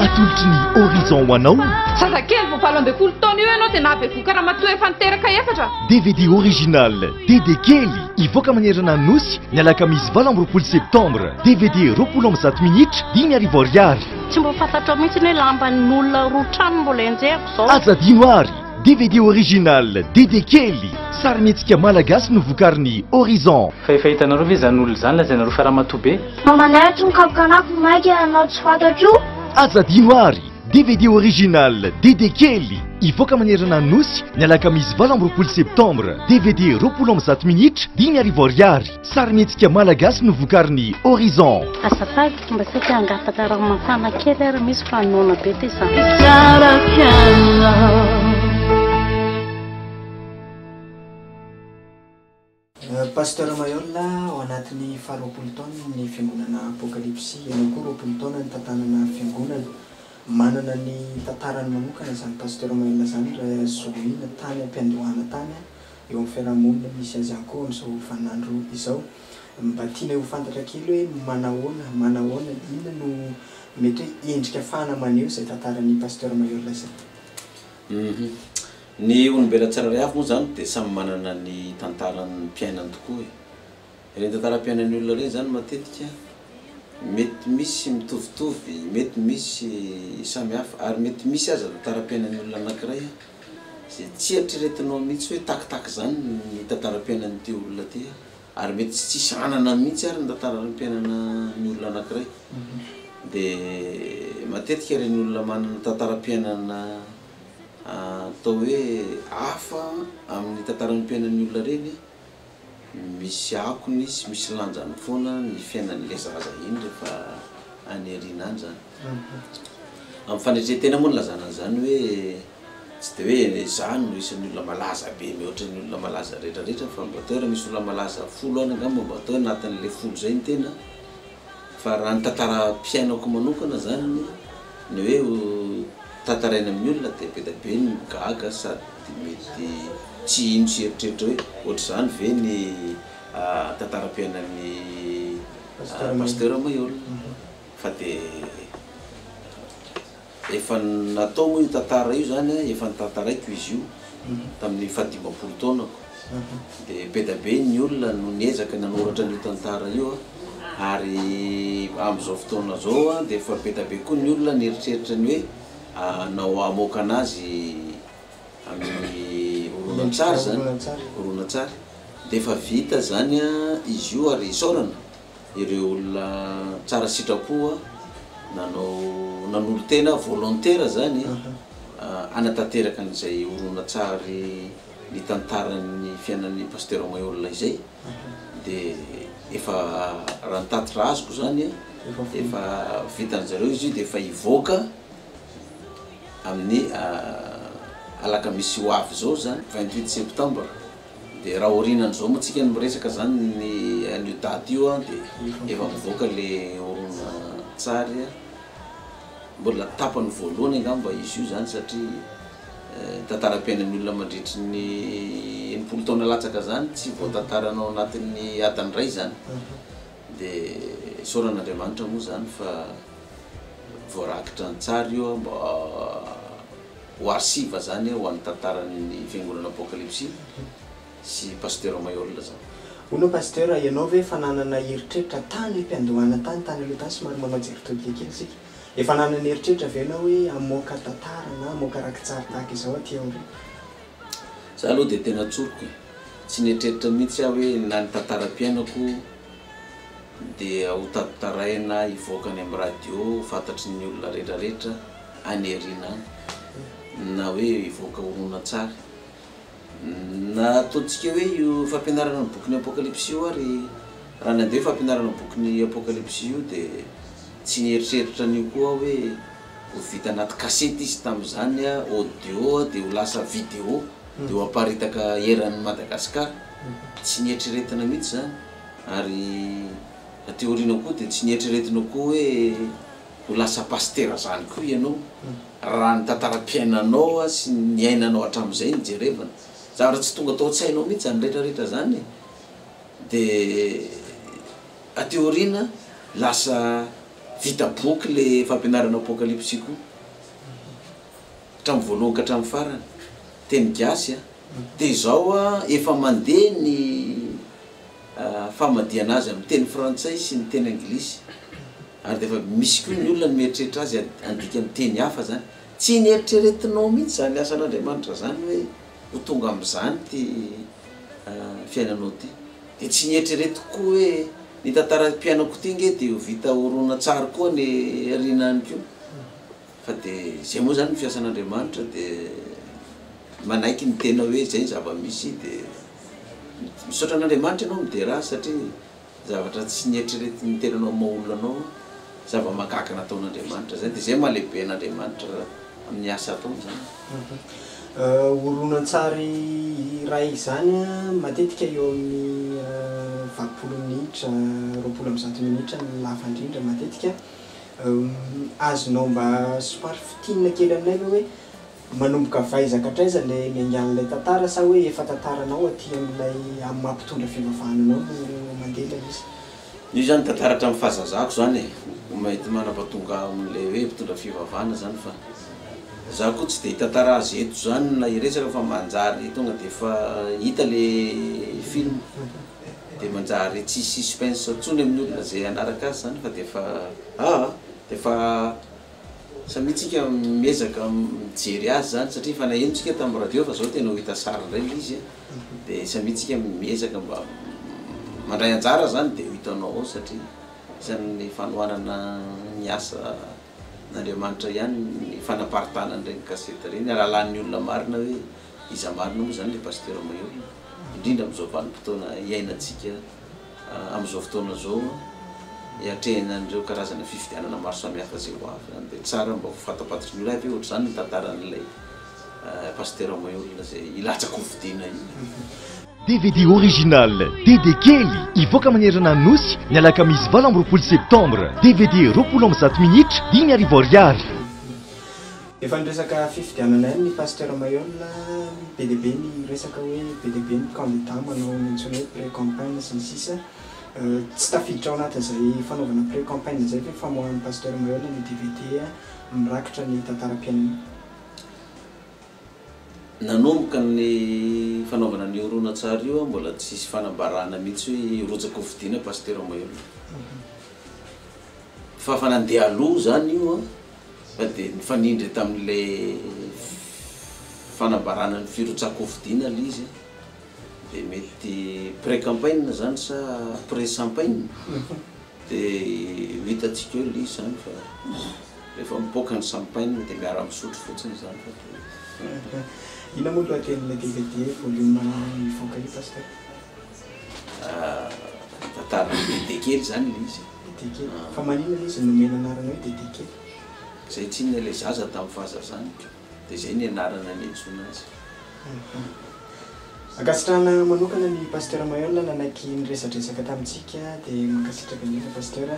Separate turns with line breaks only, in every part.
atolotry ny horizon ho anao
zazakely vao valo ambin'ny folo taona io ianao dia nahabe vokara matoa efa niteraka efatra
DVD original Dede kely ivoaka manerana ny nosy ny alakamisy 20 septembre DVD 27 minitra 5 ariary
tsy mbo fantatra mihitsy ny hoe lamban'olona roa trano mbola enjehako zao
azadino ary DVD original Dede kely sary mihetsika malagasy no vokariny horizon
fahitanareo ve zany olona zany lazainareo fiarahamatoa be
mamanayatry mikabokanako maika anao tsy fantatro
azadino ary DVD original Dede kely ivoaka manerana ny nosy ny alakamisy 20 septembre DVD 27 minitra 5 ariary sary mihetsika malagasy no vokariny horizon
azafady mba saky angafaka raha mafana kely ary misy fanona be ty zany
Pasteur Mayolla ao anatin'ny faharoapolo taona ny fiangonana apokalipsy ianao koa roapolo taona ny tantanana fiangonana manana ny tantarany manokana zany Pasteur Mayolla zany raha zohina tany ampiandohana tany eo amin'ny fiarahamonina misy azy ihany koa amin'izao vaninandro izao mba tiana ho fantatra kely hoe manahoana inona no mety hoe endrika fana maneho izay tantaran'ny Pasteur Mayolla zay
ny olombela tsirairay avy moa zany dia samy manana ny tantarany mpiainany tokoa ireny tantaram-piainan'ny olona ireny zany matetika mety misy mitovitovy mety misy samihafa ary mety misy aza tantaram-piainan'ny olona anankiray izay tsy eritreretinao mihitsy hoe takitaky zany ny tantaram-piainan'ity olona ty ary mety tsy tsisy anana mihitsy ary ny tantaram-piainana ny olona anankiray dia matetika ireny olona manana tantaram-piainana atao hoe hafa amin'ny tantaram-piainan'ny olona reny misy akony sy misy lanjany foana ny fiainan'ilay zaza iny rehefa anyarina any zany amin'ny fanetretena moa ny lazana zany hoe tsy dia hoe zany no isan'ny olona malaza be mihoatra ny olona malaza rehetrarehetra fa mba teo raha misy olona malaza 10 any angamba mba teo anatin'ilay 10 zay ny tena fa raha ny tantaram-piainako manokana zany ny hoe tantaraina amin'ny olona dia be da be ny gaga sady mety tsy ino sy eritreritra hoe ohatra zany ve ny tantaram-piainan'ny Pasteur Mayolla fa dia efa natao moa io tantara io zany efa nitantaraiko izy io tamin'ny 17 taonako dia be da be ny olona no niezaka nanoratra n'io tantara io ary amin'izao fotoana zao dia efa be da be koa ny olona nieritreritra ny hoe nao amoaka anazy amin'ny horonan-tsary zany horonan-tsary dia efa vita zany izy io ary isaorana ireo olona tsara sitrapoa nanolo tena volontaire zany anatanteraka an'izay horonan-tsary ny tantaran'ny fiainan'ny Pasteur Mayolla izay dia efa raha nitaty raha azoko zany efa vitan'zareo izy io dia efa ivoaka amin'ny alakamisy ho avy zao zany 28 septembre dia raha orinan'izao moa tsika miresaka zany ny an'io daty io dia efa mivoaka le horonan-tsary mbola tapany voalohany angamba izy io zany satria tantaram-piainan'ny olona mandritry ny 80 taona latsaka zany tsy voatantaranao anatin'ny adiny ray zany dia soran'Andriamanitra moa zany fa voarakitra ny tsary io mba ho arsiva zany ho an'ny tantaran'ny fiangonana apokalipsy sy Pasteur Mayolla zany.
Hono Pasteur ianao ve efa nanana heritreritra tany ampiandohana tany aloha tany somary mamajery tokely sika efa nanana heritreritra ve ianao hoe amoaka tantara na amoaka rakitsary tahaka izao aty ao
za aloha dia tena tsoroko tsy nieritreritra mihitsy aho hoe na ny tantaram-piainako dia ho tantaraina ivoakany amin'ny radio fantatry ny olona rehetrarehetra anyarina na hoe ivoaka horonan-tsary na ataontsika hoe io fampianarana ny boky ny apokalipsy io ary raha nandeha fampianarana ny boky ny apokalipsy io dia tsy nieritreritra an'io koa hoe ho vita anaty kasety izy tamin'izany audio dia ho lasa vidéo dia ho aparitaka eran'ny Madagasikara tsy nieritreretina mihitsy zany ary teoriana koa dia tsy nieritreretina koa hoe ho lasa pasteur zany koa ianao raha ny tantaram-piainanao sy ny ainanao hatramin'izay ny jerevana zavatra tsy tonga tao an-tsainao mihitsy zany rehetrarehetra zany dia teoriana lasa vita boky le fampianarana apocalypse koa hatramin'ny voalohany ka hatramin'ny farany teny gasy a dia izao a efa mandeha ny famadiana azy amin'ny teny frantsay sy ny teny anglisy ary dia efa misy koa ny olona mieritreritra azy andika amin'ny teny hafa zany tsy nieritreretinao mihitsy zany asan'Andriamanitra zany hoe ho tonga amin'izany ty fiainanao ty dia tsy nieritrereto koa hoe ny tantaram-piainako ty nge dia ho vita horona tsara koa ny rinany koa fa dia zay moa zany ny fiasan'Andriamanitra dia manaiky ny tena hoe zay zava-misy dia misaotra an'Andriamanitra ianao midera satria zavatra tsy nieritrereto ny tenanao maha-olona anao zava-mahagaga nataon'Andriamanitra zay dia zay mahalehibe an'Andriamanitra amin'ny asa ataony zany.
Horonan-tsary iray zany matetika eo amin'ny 20 minitra 20 minitra ny lava indrindra matetika azonao mba somary fitinina kely aminay hoe manomboka vaizaka hatraiza le miangan'ilay tantara sa hoe efa tantaranao aty amin'ilay amin'ny mampitondra fivavahananao no mandeha ilay izy.
Io zany tantara hatramin'ny fahazazako zany mahita manampahatonga amin'ilay hoe mpitondra fivavahana zany fa za koa tsy dia hitantara azy eto zany na iresaka fa manjary tonga dia efa hita le film dia manjary tsy suspense tsony amin'ny olona zay anaraka azy zany fa dia efa dia efa samitsika miezaka mijery azy zany satria fa nahenontsika tamin'ny radio fa zao tena ho hita sary indray izy dia samitsika miezaka mba mandray anjara zany dia ho hitanao ao satria isan'ny fanohanana ny asa n'Andriamanitra ihany ny fanaparitana an'ireny kasety ireny alalan'ny olona marina hoe iza marina moa zany le pasteur Mahery indrindra amin'izao vanim-potoana iainantsika amin'izao fotoana zao hiatrehana an'ireo karazana fifidianana maro samihafa zay ho avy zany dia tsara mba ho fantapatotry ny olona avy ohatry zany ny tantaran'ilay pasteur Mahery zay ilatsaka ho vidiana io.
DVD original Dede Kely ivoaka manerana nosy ny alakamisy 20 septembre. DVD 27 minitra 5 ariary.
Efa niresaka fifidianana ny pasteur Mahery be dia be ny resaka hoe be dia be ny candidat manao mentionné pré-campagne sy ny sisa tsy tafiditra ao anatin'izay fanaovana pré-campagne zay fa famoahan'ny pasteur Mahery ny DVD mirakitra ny tantaram-piainana.
Nanomboka ny fanaovana ny horonan-tsary io mbola tsisy fanambarana mihitsy hoe rotsaka ho vidiana pasteur Mahery fa nandeha aloha zany io fa dia nifanindry tamin'ilay fanambarana ny firotsaka ho vidiana le izy dia mety pré-campagne zany sa pré-campagne dia hitantsika eo le izy zany fa rehefa mipoaka ny champagne dia miara misotro fotsiny zany fa
ina moa lohatenin'ilay DVD volume ivoaka io pasteur?
Tantarana Dede Kely zany le izy.
Dede Kely. Fa maninona izy nomena anarana hoe Dede Kely?
Zay tsinona ilay zaza tamin'ny fahazazany dia zay ny anarana ny antsoina azy.
Ankasitrahana manokana ny pasteur Mahery nanaiky niresadresaka tamintsika dia mankasitraka ndraika pasteur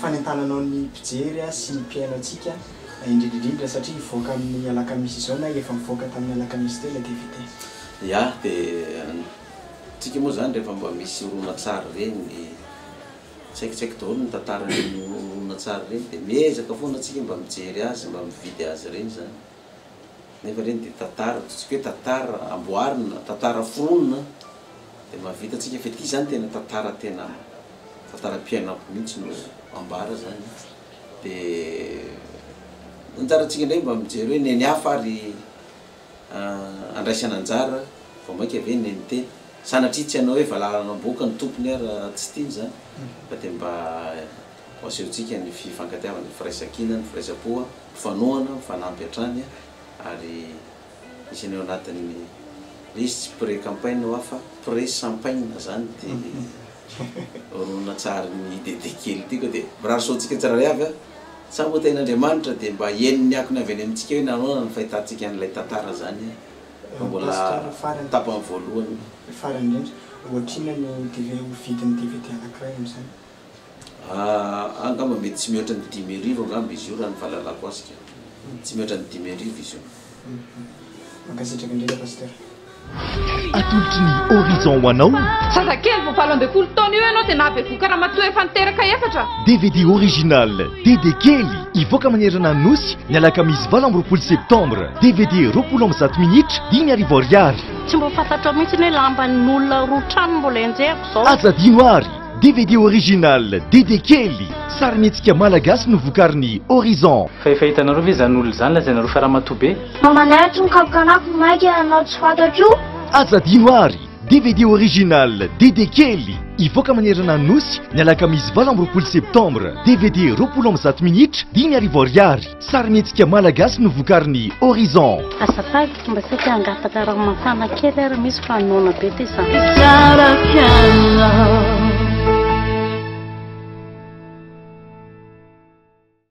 fanentananao ny mpijery sy ny mpiainantsika indrindrindrindra satria ivoaka amin'ny alakamisy izao na efa mivoaka tamin'ny alakamisy teo ilay DVD.
Ya dia tsika moa zany rehefa mba misy horonan-tsary reny tsaikitsaiko daholo ny tantaran'ny horonan-tsary reny dia miezaka foana atsika mba mijery azy mba mividy azy reny zany nefa reny dia tantara tsika hoe tantara amboarina tantara foronina dia mahavita atsika fa ity zany tena tantara tena tantaram-piainako mihitsy no ambara zany dia anjarantsika indray mba mijery hoe neny hafa ary andraisana anjara vao mainka ave neny teny sanatria tsy hanao hoe valalanam-boaka ny tompony ara tsy tiany zany fa dia mba ho asehontsika ny fifankatiavana ny firaisan-kina ny firaisan-po fanohana mifanampy hatrany ary isany eo anatin'ny le izy tsy pré-campagne ho afa pré-champagne zany dia horonan-tsary ny Dede Kely ty koa dia mirarosoantsika tsirairay avy sa moa ten'Andriamanitra dia mba henony akony avy any amintsika hoe nanona ny fahitantsika an'ilay tantara zany fa mbola tapany voalohany
farany indrindra ohatrina no vidin'ny DVD anankiray amin'izany
angamba mety tsy mihoatra ny 10,000 angamba izy io raha ny fahalalako azy ka tsy mihoatra ny 10,000 izy io.
Mankasitraka indrindra pasteur.
atolotry ny horizon ho anao
zazakely vao 22 taona io ianao dia nahabevoka raha matoa efa niteraka efatra
DVD original Dede kely ivoaka manerana nosy ny alakamisy 20 septembre. DVD 27 minitra 5 ariary.
tsy mba fantatra mihitsy ny hoe lamban'olona roa trano mbola enjehako zao
azadino ary DVD original Dede kely sarimihetsika malagasy novokariny Horizon.
fa efa hitanareo ve zany olona zany lazainareo fiarahamatoa be
Mamanahitry ny kapokanako maika anao tsy fantatro
azadino ary DVD original Dede kely ivoaka manerana nosy ny alakamisy 20 septembre. DVD 27 minitra 5 ariary. Sarimihetsika malagasy novokariny Horizon.
azafady mba tsy hangapaka raha mafana kely ary misy fanoana be ty zany